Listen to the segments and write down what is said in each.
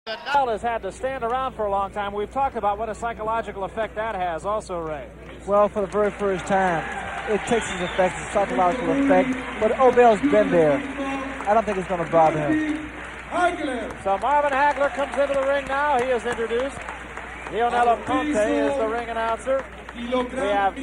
Obel has had to stand around for a long time. We've talked about what a psychological effect that has also, Ray. Well, for the very first time, it takes its effect, its psychological effect, but Obel's been there. I don't think it's going to bother him. So Marvin Hagler comes into the ring now. He is introduced. Leonello Conte is the ring announcer. We have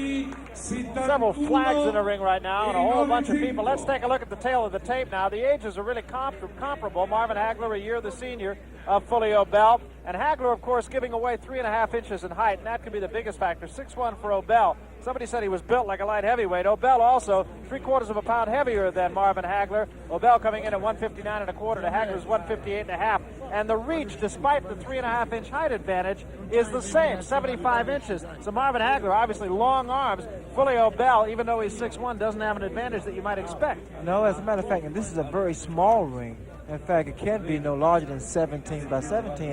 several flags in the ring right now and a whole bunch of people. Let's take a look at the tail of the tape now. The ages are really comparable. Marvin Hagler, a year the senior of Fulgencio Obel. And Hagler, of course, giving away 3.5 inches in height, and that could be the biggest factor. 6'1" for Obel. Somebody said he was built like a light heavyweight. Obel also 3/4 of a pound heavier than Marvin Hagler. Obel coming in at 159.25 to Hagler's 158.5. And the reach, despite the 3.5 inch height advantage, is the same, 75 inches. So Marvin Hagler, obviously long arms. Fulgencio Obel, even though he's 6'1", doesn't have an advantage that you might expect. No, as a matter of fact, and this is a very small ring. In fact, it can't be no larger than 17 by 17.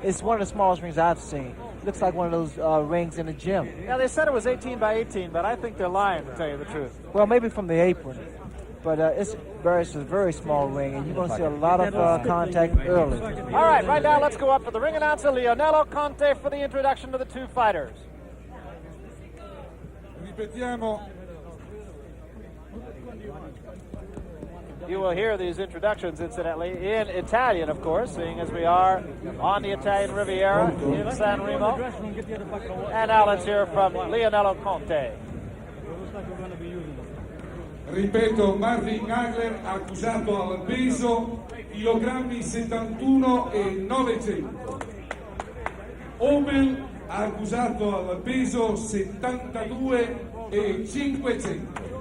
It's one of the smallest rings I've seen. Looks like one of those rings in the gym. Yeah, they said it was 18 by 18, but I think they're lying, to tell you the truth. Well, maybe from the apron. But it's a very small ring, and you're going to see a lot of contact early. All right now let's go up to the ring announcer, Leonello Conte, for the introduction to the two fighters. Ripetiamo. You will hear these introductions, incidentally, in Italian, of course, seeing as we are on the Italian Riviera in San Remo. And now let's hear from Leonello Conte. Ripeto, Marvin Hagler accusato al peso chilogrammi 71 e 900. Obel accusato al peso 72 e 500.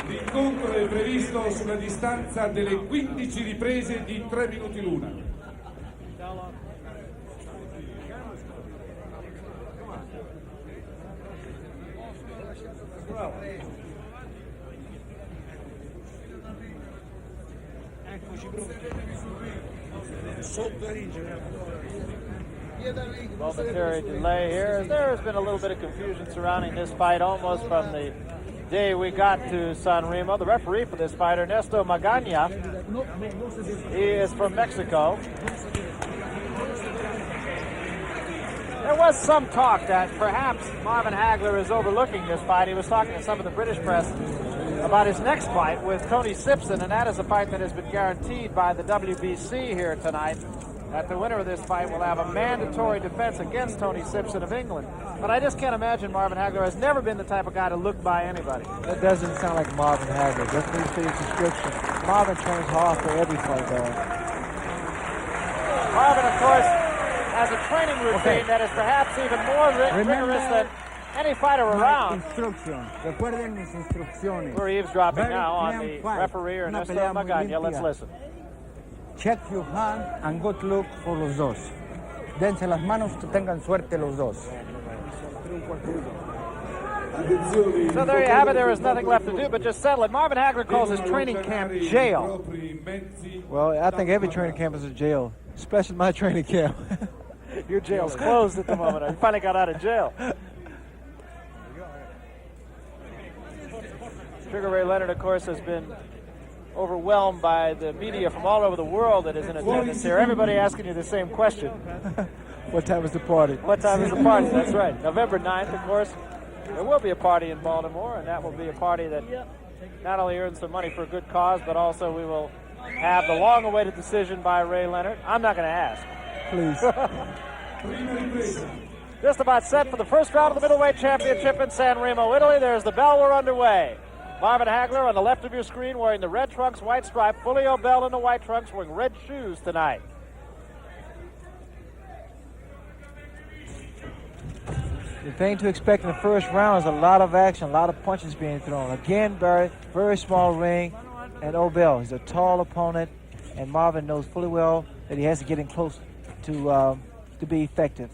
L'incontro è previsto sulla distanza delle 15 riprese di 3 minuti l'una. Momentary delay here. There has been a little bit of confusion surrounding this fight almost from the day we got to San Remo. The referee for this fight, Ernesto Magana, he is from Mexico. There was some talk that perhaps Marvin Hagler is overlooking this fight. He was talking to some of the British press about his next fight with Tony Simpson, and that is a fight that has been guaranteed by the WBC here tonight. That the winner of this fight will have a mandatory defense against Tony Simpson of England. But I just can't imagine Marvin Hagler has never been the type of guy to look by anybody. That doesn't sound like Marvin Hagler. That's what you his description. Marvin trains hard for every fight, though. Marvin, of course, has a training routine that is perhaps even more rigorous than any fighter around. We're eavesdropping now on the referee, Ernesto Magana. Let's listen. Check your hand and good luck for los dos. Dense las manos, que tengan suerte los dos. So there you have it. There is nothing left to do but just settle it. Marvin Hagler calls his training camp jail. Well, I think every training camp is a jail, especially my training camp. Your jail's closed at the moment. You finally got out of jail. Sugar Ray Leonard, of course, has been overwhelmed by the media from all over the world that is in attendance here. Everybody asking you the same question. What time is the party? What time is the party? That's right. November 9th, of course. There will be a party in Baltimore, and that will be a party that not only earns some money for a good cause, but also we will have the long-awaited decision by Ray Leonard. I'm not going to ask. Please. Just about set for the first round of the middleweight championship in San Remo, Italy. There's the bell. We're underway. Marvin Hagler on the left of your screen wearing the red trunks, white stripe. Fulgencio Obel in the white trunks wearing red shoes tonight. The thing to expect in the first round is a lot of action, a lot of punches being thrown. Again, very small ring, and Obel, he's a tall opponent, and Marvin knows fully well that he has to get in close to be effective.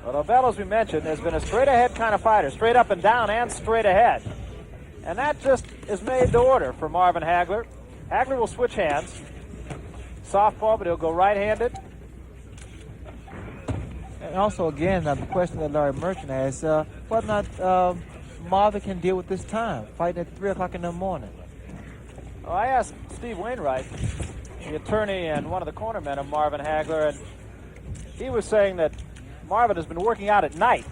Well, Obel, as we mentioned, has been a straight-ahead kind of fighter, straight up and down and straight ahead. And that just is made to order for Marvin Hagler. Hagler will switch hands. Southpaw, but he'll go right-handed. And also, again, the question that Larry Merchant has, whether or not Marvin can deal with this time, fighting at 3 o'clock in the morning. Well, I asked Steve Wainwright the attorney and one of the cornermen of Marvin Hagler, and he was saying that Marvin has been working out at night,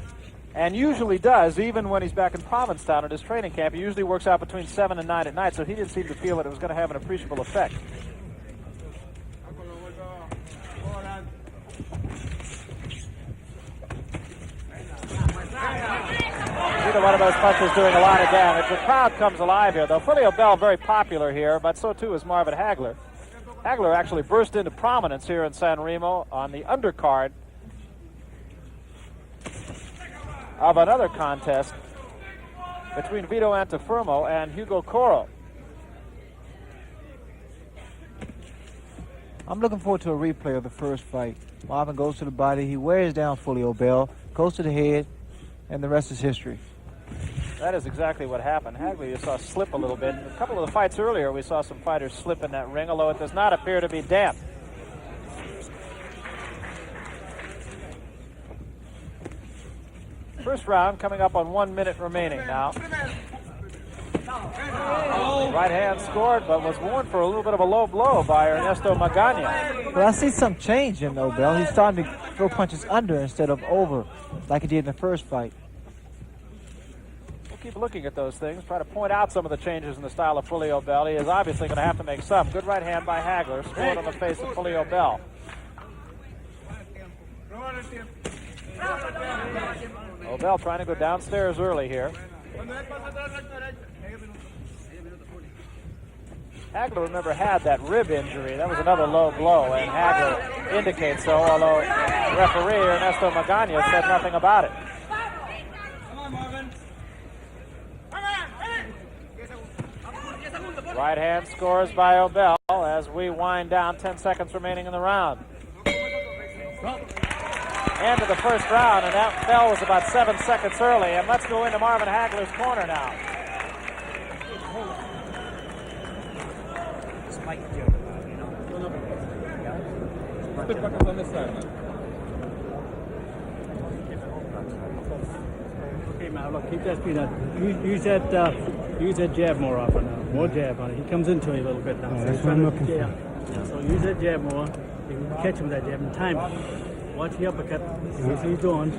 and usually does, even when he's back in Provincetown at his training camp. He usually works out between 7 and 9 at night, so he didn't seem to feel that it was going to have an appreciable effect. Either one of those punches doing a lot of damage. The crowd comes alive here, though. Fulio Bell very popular here, but so too is Marvin Hagler. Hagler actually burst into prominence here in San Remo on the undercard of another contest between Vito Antuofermo and Hugo Coro. I'm looking forward to a replay of the first fight. Marvin goes to the body, he wears down Fulio Bell, goes to the head, and the rest is history. That is exactly what happened. Hagler you saw slip a little bit. In a couple of the fights earlier, we saw some fighters slip in that ring, although it does not appear to be damp. First round coming up on 1 minute remaining now. Right hand scored, but was warned for a little bit of a low blow by Ernesto Magana. But I see some change in Obel. He's starting to throw punches under instead of over, like he did in the first fight. We'll keep looking at those things, try to point out some of the changes in the style of Fulio Bell. He is obviously going to have to make some. Good right hand by Hagler, scored on the face of Fulio Bell. Obel trying to go downstairs early here. Hagler, remember, had that rib injury. That was another low blow, and Hagler indicates so, although referee Ernesto Magana said nothing about it. Right hand scores by Obel as we wind down, 10 seconds remaining in the round. End of the first round, and that bell was about 7 seconds early. And let's go into Marvin Hagler's corner now. Okay, man, look, keep that speed up. Use that jab more often now. More jab on it. He comes into me a little bit now. That's what I'm looking for. Yeah, so use that jab more. You can catch him with that jab and time it. Watch the uppercut. See he's going.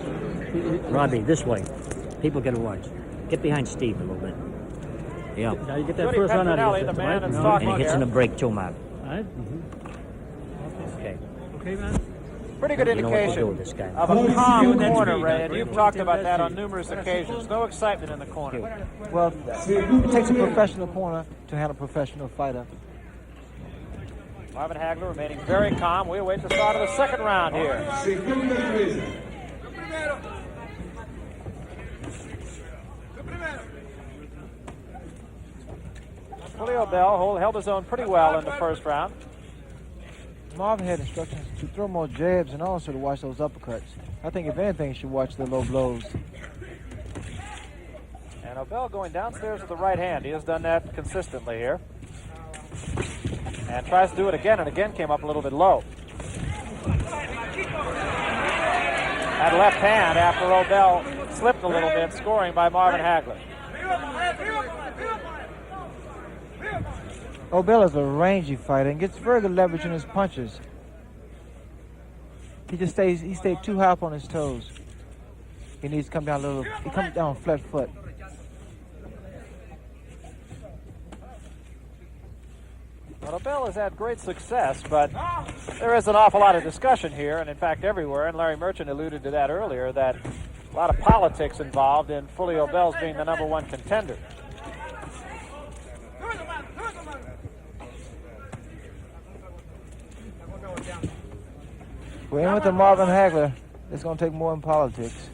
Robbie, this way. People got to watch. Get behind Steve a little bit. Yeah. Now you get that first run out of the your system, man right? that's No. talking And he hits in the break too, Mark. All right. Okay. Okay, man. Pretty good You know what to indication do with this guy. of a calm corner, Ray, and you've talked about that on numerous occasions. No excitement in the corner. Well, it takes a professional corner to handle a professional fighter. Marvin Hagler remaining very calm. We await the start of the second round here. Fulio Bell held his own pretty well in the first round. Marvin had instructions to throw more jabs and also to watch those uppercuts. I think if anything, he should watch the low blows. And Obel going downstairs with the right hand. He has done that consistently here. And tries to do it again, and again came up a little bit low. That left hand after Obel slipped a little bit, scoring by Marvin Hagler. Obel is a rangy fighter and gets very good leverage in his punches. He stayed too high up on his toes. He needs to come down a little. He comes down flat foot. Well, Obel has had great success, but there is an awful lot of discussion here, and in fact everywhere, and Larry Merchant alluded to that earlier, that a lot of politics involved in Fulio Bell's being the #1 contender. We're in with the Marvin Hagler. It's going to take more than politics.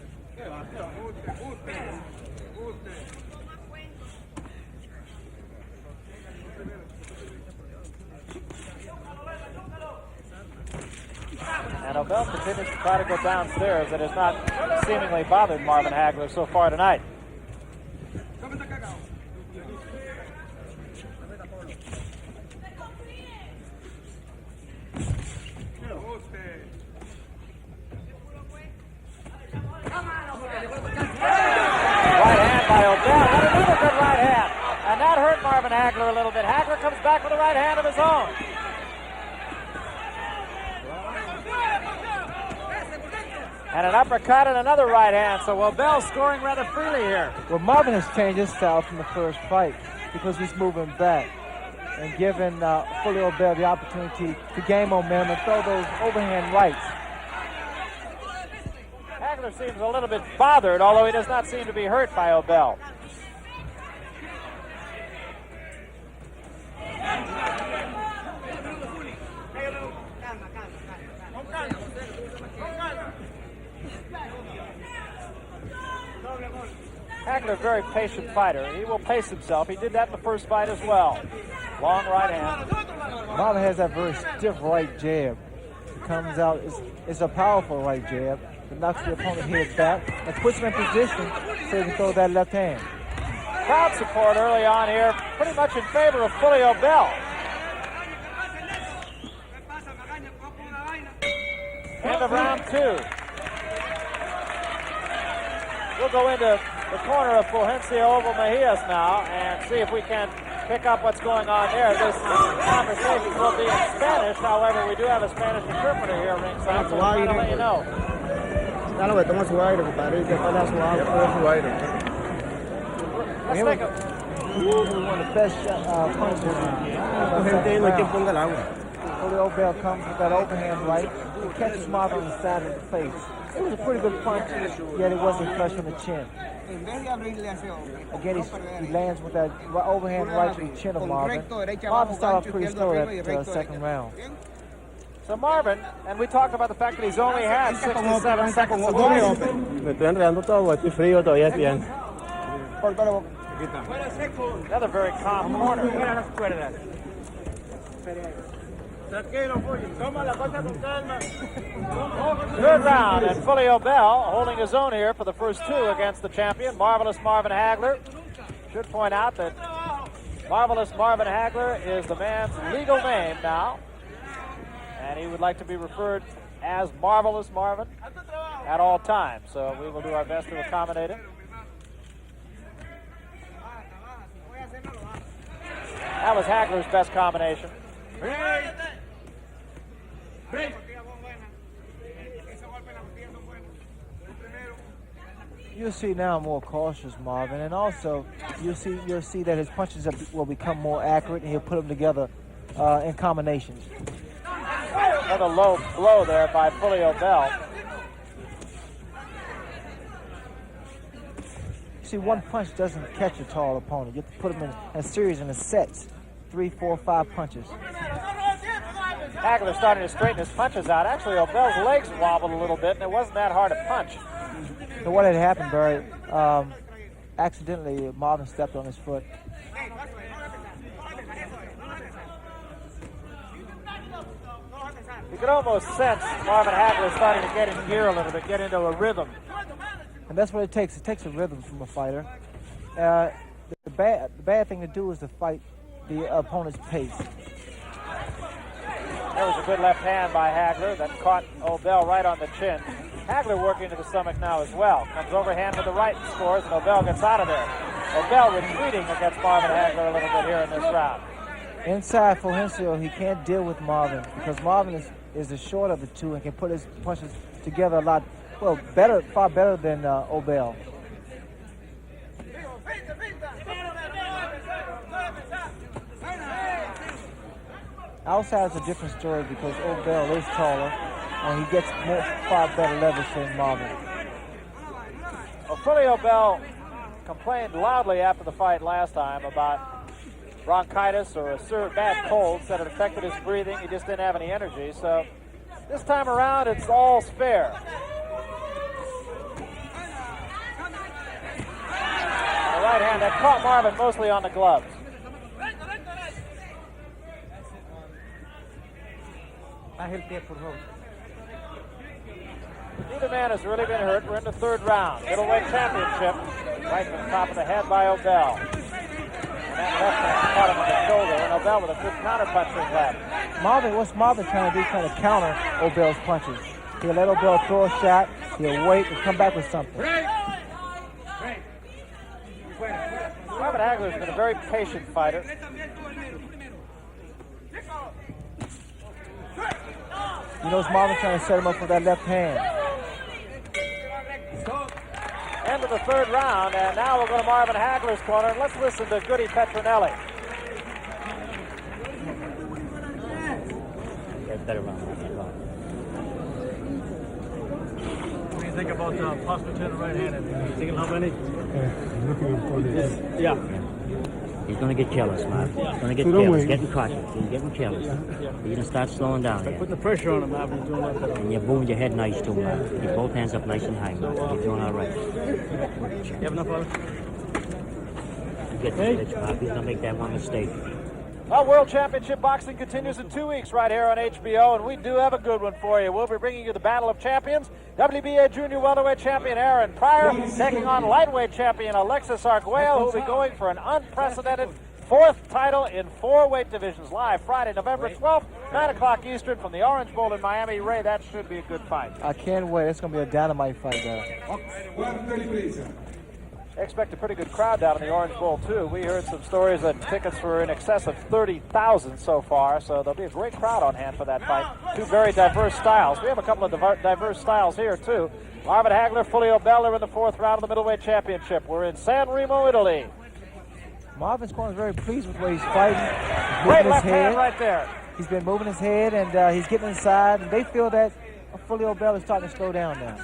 And Obel continues to try to go downstairs. It has not seemingly bothered Marvin Hagler so far tonight. Right hand by Obel. And another good right hand. And that hurt Marvin Hagler a little bit. Hagler comes back with a right hand of his own. And an uppercut and another right hand. So Obel scoring rather freely here. Well, Marvin has changed his style from the first fight because he's moving back and giving Fulgencio Obel the opportunity to gain momentum and throw those overhand rights. Hagler seems a little bit bothered, although he does not seem to be hurt by Obel. Hagler, very patient fighter. He will pace himself. He did that in the first fight as well. Long right hand. Marvin has that very stiff right jab. It comes out, it's a powerful right jab. It knocks the opponent's head back and puts him in position so he can throw that left hand. Crowd support early on here, pretty much in favor of Fulgencio Obel. End of round 2. We'll go into the corner of Fulgencio Obelmejias now and see if we can pick up what's going on there. This conversation will be in Spanish. However, we do have a Spanish interpreter here ringside, so we'll let you know. Let's take a... one of the best punches. Fulgencio Obel comes with that overhand right and catches Marvin on the side of the face. It was a pretty good punch, yet it wasn't flush on the chin. Again, he lands with that overhand right to the chin of Marvin. Marvin started off pretty slow that second round. So Marvin, and we talked about the fact that he's only had 67 seconds to fight. Another very calm corner. Third round, and Fulgencio Obel holding his own here for the first 2 against the champion, Marvelous Marvin Hagler. Should point out that Marvelous Marvin Hagler is the man's legal name now, and he would like to be referred as Marvelous Marvin at all times, so we will do our best to accommodate him. That was Hagler's best combination. You'll see now more cautious Marvin, and also you'll see that his punches will become more accurate, and he'll put them together in combinations. Another low blow there by Fulgencio Obel. See, one punch doesn't catch a tall opponent. You have to put him in a series in sets, 3, 4, 5 punches. Hagler starting to straighten his punches out. Actually, Obel's legs wobbled a little bit, and it wasn't that hard to punch. So what had happened, Barry, accidentally Marvin stepped on his foot. You could almost sense Marvin Hagler starting to get in gear a little bit, get into a rhythm. And that's what it takes. It takes a rhythm from a fighter. The bad thing to do is to fight the opponent's pace. There was a good left hand by Hagler that caught Obel right on the chin. Hagler working to the stomach now as well. Comes overhand with the right and scores, and Obel gets out of there. Obel retreating against Marvin Hagler a little bit here in this round. Inside Fulgencio, he can't deal with Marvin because Marvin is the short of the two and can put his punches together a lot, well, better, far better than Obel. Outside is a different story because Obel is taller and he gets far better leverage than Marvin. Well, Fulgencio Obel complained loudly after the fight last time about bronchitis or a bad cold, said it affected his breathing. He just didn't have any energy. So this time around, it's all's fair. The right hand that caught Marvin mostly on the gloves. Neither man has really been hurt. We're in the third round. Middleweight championship. Right to the top of the head by Obel. And that left hand caught him on the shoulder, and Obel with a good counter punch to his left. What's Marvin trying to do? Trying to counter Obel's punches. He'll let Obel throw a shot. He'll wait and come back with something. Marvin Hagler's been a very patient fighter. You know, Marvin trying to set him up with that left hand. the third round, and now we'll go to Marvin Hagler's corner, and let's listen to Goody Petronelli. Better round. What do you think about possible turn right-handed? You thinking how many? Yeah. He's going to get jealous, Marv. He's going to get jealous. He's getting cautious. He's getting jealous. You're going to start slowing down here. Putting the pressure on him, Marv. He's doing that better. And you're moving your head nice too, Marv. Keep both hands up nice and high, Marv. You're doing all right. You have enough of it? You get the pitch, Marv. He's going to make that one mistake. Well, World Championship Boxing continues in 2 weeks right here on HBO, and we do have a good one for you. We'll be bringing you the Battle of Champions. WBA Junior Welterweight Champion Aaron Pryor taking on Lightweight Champion Alexis Arguello, who will be going for an unprecedented 4th title in 4 weight divisions. Live Friday, November 12th, 9 o'clock Eastern from the Orange Bowl in Miami. Ray, that should be a good fight. I can't wait. It's going to be a dynamite fight there. Expect a pretty good crowd down in the Orange Bowl, too. We heard some stories that tickets were in excess of 30,000 so far, so there'll be a great crowd on hand for that fight. 2 very diverse styles. We have a couple of diverse styles here, too. Marvin Hagler, Fulgencio Obelmejias in the 4th round of the middleweight championship. We're in San Remo, Italy. Marvin's corner is very pleased with the way he's fighting. He's Great left hand right there. He's been moving his head, and he's getting inside, and they feel that Fulgencio Obelmejias is starting to slow down now.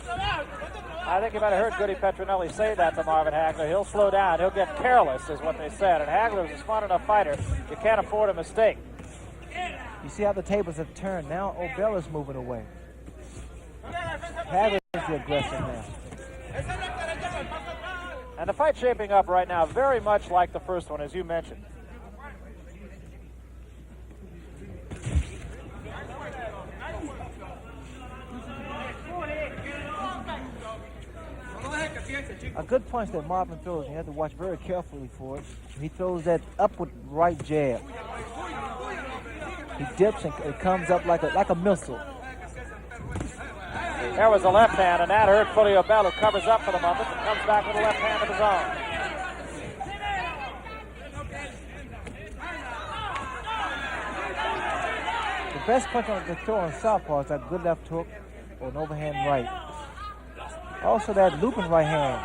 I think you might have heard Goody Petronelli say that to Marvin Hagler. He'll slow down. He'll get careless, is what they said. And Hagler is a smart enough fighter. You can't afford a mistake. You see how the tables have turned. Now Obelmejias is moving away. Hagler is the aggressor now. And the fight shaping up right now very much like the first one, as you mentioned. A good punch that Marvin throws, and you have to watch very carefully for it. He throws that upward right jab. He dips and it comes up like a missile. There was a left hand, and that hurt Fulgencio Obelmejias, who covers up for the moment and comes back with a left hand of his own. The best punch on the throw on southpaw is that good left hook or an overhand right. Also that looping right hand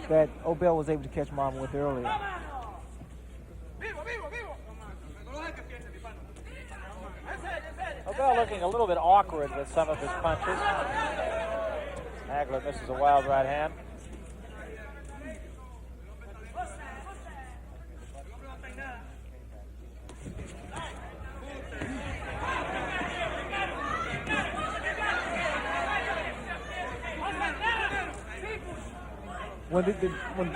that Obel was able to catch Marvin with earlier. Obel looking a little bit awkward with some of his punches. Hagler misses a wild right hand. When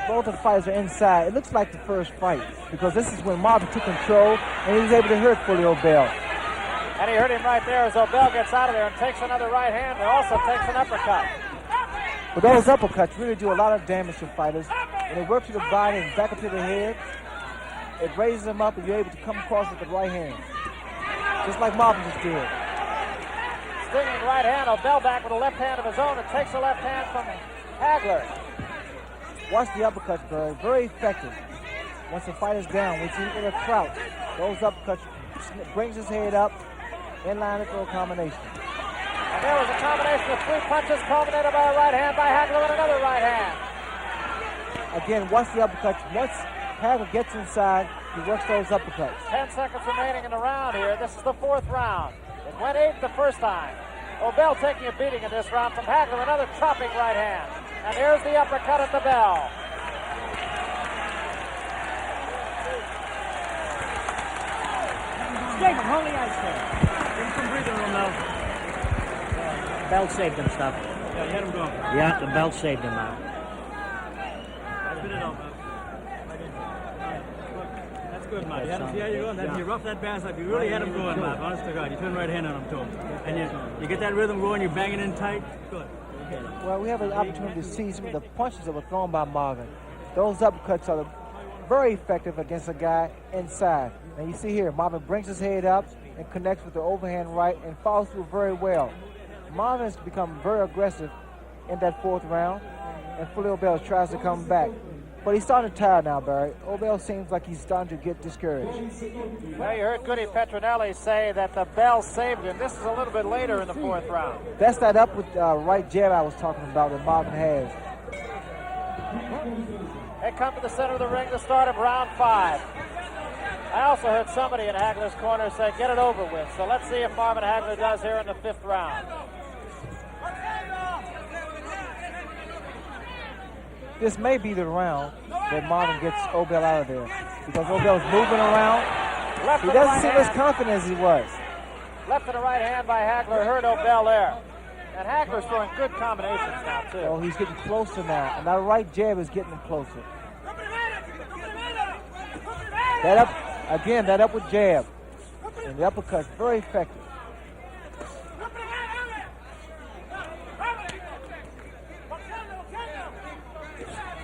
both of the fighters are inside, it looks like the first fight because this is when Marvin took control and he was able to hurt Fulgencio Obel. And he hurt him right there as Obel gets out of there and takes another right hand and also takes an uppercut. But those uppercuts really do a lot of damage to fighters. When they work to the body and back up to the head, it raises them up and you're able to come across with the right hand. Just like Marvin just did. Stinging right hand, Obel back with a left hand of his own and takes a left hand from Hagler. Watch the uppercuts, Barry. Very effective. Once the fighter's down, when he's in a crouch, those uppercuts brings his head up, inline throw combination. And there was a combination of 3 punches culminated by a right hand by Hagler and another right hand. Again, watch the uppercuts. Once Hagler gets inside, he works those uppercuts. 10 seconds remaining in the round here. This is the 4th round. It went 8 the first time. Obel taking a beating in this round from Hagler, another chopping right hand. And there's the uppercut at the bell. Jacob, hold the ice there. Give him some breathing room now. Belt saved him, stuff. Yeah, you had him going. Yeah, the belt saved him out. Spit it out, man. That's good, man. You see how you're going? That, you rough that bass up. You really had him going, man. Honest to God. You turn right hand on him, too. And you get that rhythm going, you're banging in tight. Good. Well, we have an opportunity to see some of the punches that were thrown by Marvin. Those uppercuts are very effective against a guy inside. And you see here, Marvin brings his head up and connects with the overhand right and follows through very well. Marvin has become very aggressive in that 4th round, and Fulgencio Obel tries to come back. But he's starting to tire now, Barry. Obel seems like he's starting to get discouraged. Well, you heard Goody Petronelli say that the bell saved him. This is a little bit later in the 4th round. That's that upward right jab I was talking about that Marvin has. They come to the center of the ring to start of round 5. I also heard somebody in Hagler's corner say, get it over with. So let's see if Marvin Hagler does here in the 5th round. This may be the round that Marvin gets Obel out of there because Obel's moving around. He doesn't seem as confident as he was. Left and a right hand by Hagler hurt Obel there. And Hagler's throwing good combinations now, too. Oh, he's getting closer now. And that right jab is getting him closer. That upward jab. And the uppercut's very effective.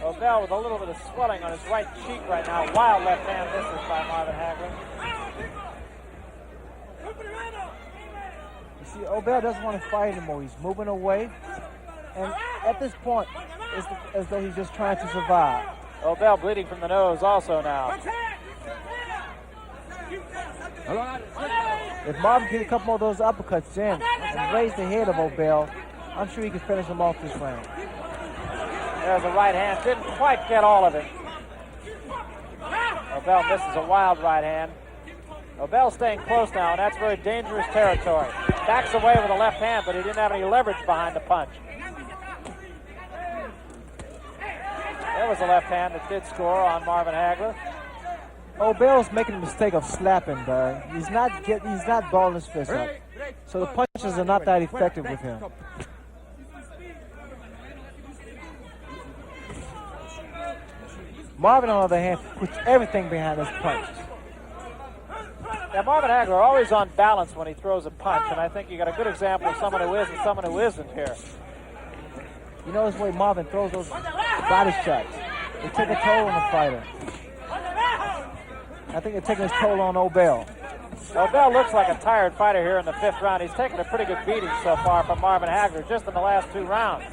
Obel with a little bit of swelling on his right cheek right now. Wild left hand misses by Marvin Hagler. You see, Obel doesn't want to fight anymore. He's moving away. And at this point, it's as though he's just trying to survive. Obel bleeding from the nose also now. If Marvin can get a couple more of those uppercuts in and raise the head of Obel, I'm sure he can finish him off this round. There's a right hand. Didn't quite get all of it. Obel misses a wild right hand. Obel staying close now, and that's very dangerous territory. Backs away with a left hand, but he didn't have any leverage behind the punch. There was a left hand that did score on Marvin Hagler. Obel's making the mistake of slapping, Barry. He's not balling his fist up. So the punches are not that effective with him. Marvin, on the other hand, puts everything behind his punch. Yeah, Marvin Hagler always on balance when he throws a punch, and I think you got a good example of someone who is and someone who isn't here. You notice the way Marvin throws those body shots. They take a toll on the fighter. I think they're taking his toll on Obel. Obel looks like a tired fighter here in the 5th round. He's taken a pretty good beating so far from Marvin Hagler just in the last 2 rounds.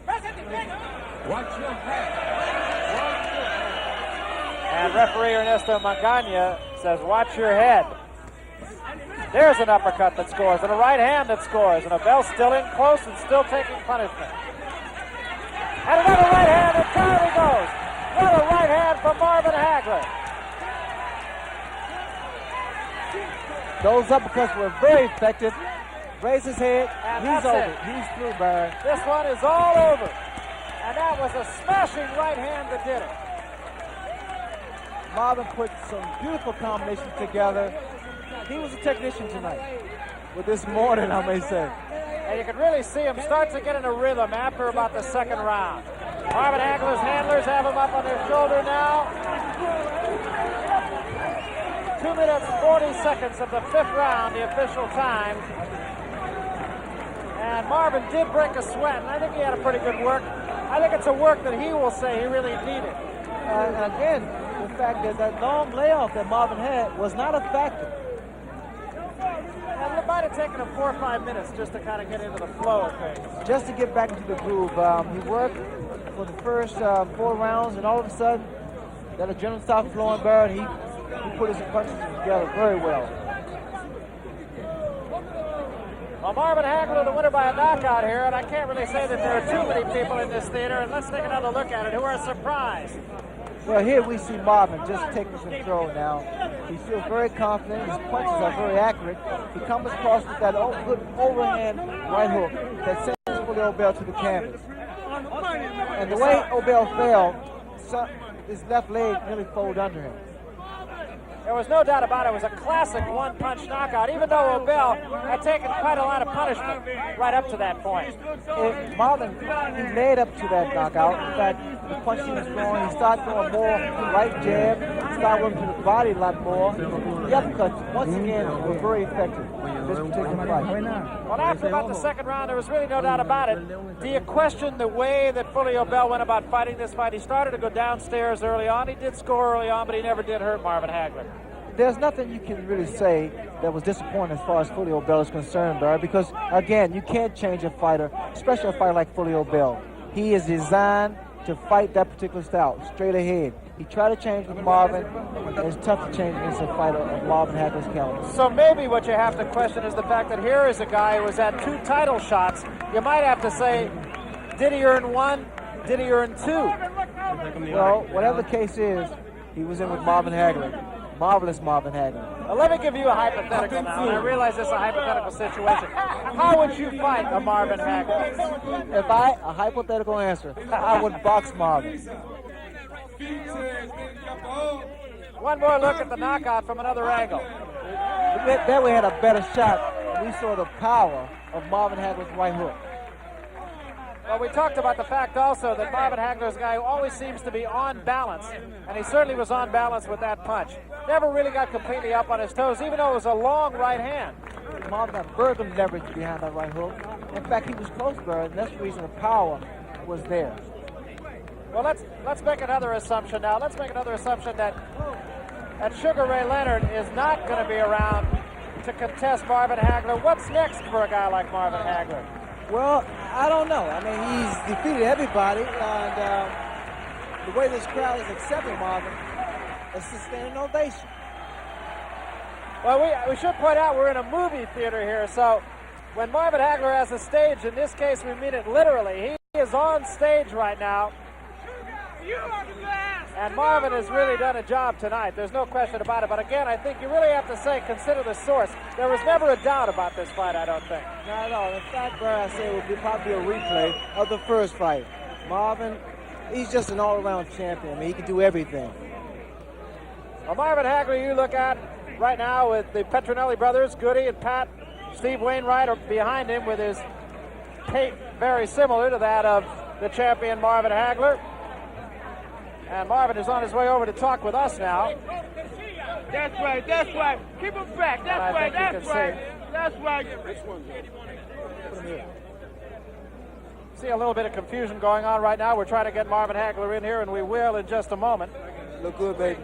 Watch your head. And referee Ernesto Magana says, watch your head. There's an uppercut that scores and a right hand that scores. And Obel's still in close and still taking punishment. And another right hand, and down he goes. Another right hand from Marvin Hagler. Those uppercuts were very effective. Raise his head, and he's over. He's through, Barry. This one is all over. And that was a smashing right hand that did it. Marvin put some beautiful combinations together. He was a technician tonight. With this morning, I may say. And you can really see him start to get in a rhythm after about the 2nd round. Marvin Hagler's handlers have him up on their shoulder now. 2 minutes, 40 seconds of the 5th round, the official time. And Marvin did break a sweat, and I think he had a pretty good work. I think it's a work that he will say he really needed. And again, the fact that long layoff that Marvin had was not a factor. And it might have taken him 4 or 5 minutes just to kind of get into the flow of things. Just to get back into the groove. He worked for the first 4 rounds, and all of a sudden, that adrenaline stopped flowing, Barry, and he put his punches together very well. Well, Marvin Hagler, the winner by a knockout here, and I can't really say that there are too many people in this theater, and let's take another look at it, who are surprised. Well, here we see Marvin just taking control now. He feels very confident. His punches are very accurate. He comes across with that good overhand right hook that sends Fulgencio Obel to the canvas. And the way Obel fell, his left leg nearly folded under him. There was no doubt about it. It was a classic one-punch knockout, even though Obel had taken quite a lot of punishment right up to that point. Marvin, he led up to that knockout. In fact, the punch he was throwing, he started throwing more right jab, started working to the body a lot more. The uppercuts, once again, were very effective in this particular fight. Well, after about the 2nd round, there was really no doubt about it. Do you question the way that Fulgencio Obel went about fighting this fight? He started to go downstairs early on. He did score early on, but he never did hurt Marvin Hagler. There's nothing you can really say that was disappointing as far as Fulgencio Obel is concerned, Barry, because, again, you can't change a fighter, especially a fighter like Fulgencio Obel. He is designed to fight that particular style, straight ahead. He tried to change with Marvin, and it's tough to change against a fighter of Marvin Hagler's caliber. So maybe what you have to question is the fact that here is a guy who was at 2 title shots. You might have to say, did he earn one? Did he earn 2? Well, whatever the case is, he was in with Marvin Hagler. Marvelous Marvin Hagler. Well, let me give you a hypothetical now, and I realize this is a hypothetical situation. How would you fight a Marvin Hagler? If a hypothetical answer, I would box Marvin. One more look at the knockout from another angle. There we had a better shot. We saw the power of Marvin Hagler's right hook. Well, we talked about the fact also that Marvin Hagler is a guy who always seems to be on balance, and he certainly was on balance with that punch. Never really got completely up on his toes, even though it was a long right hand. Marvin got very good leverage behind that right hook. In fact, he was close, Bird, and that's the reason the power was there. Well, let's make another assumption now. Let's make another assumption that Sugar Ray Leonard is not going to be around to contest Marvin Hagler. What's next for a guy like Marvin Hagler? Well, I don't know. I mean, he's defeated everybody, and the way this crowd is accepting Marvin, it's a standing ovation. Well, we should point out we're in a movie theater here, so when Marvin Hagler has a stage, in this case we mean it literally. He is on stage right now. And Marvin has really done a job tonight. There's no question about it. But again, I think you really have to say, consider the source. There was never a doubt about this fight, I don't think. Not at all. In fact, Brad, I say it would probably be a replay of the first fight. Marvin, he's just an all-around champion. I mean, he can do everything. Well, Marvin Hagler, you look at right now with the Petronelli brothers, Goody and Pat. Steve Wainwright are behind him with his pate very similar to that of the champion Marvin Hagler. And Marvin is on his way over to talk with us now. That's right, that's right. Keep him back. That's right, that's right. That's right. See a little bit of confusion going on right now. We're trying to get Marvin Hagler in here, and we will in just a moment. Look good, baby.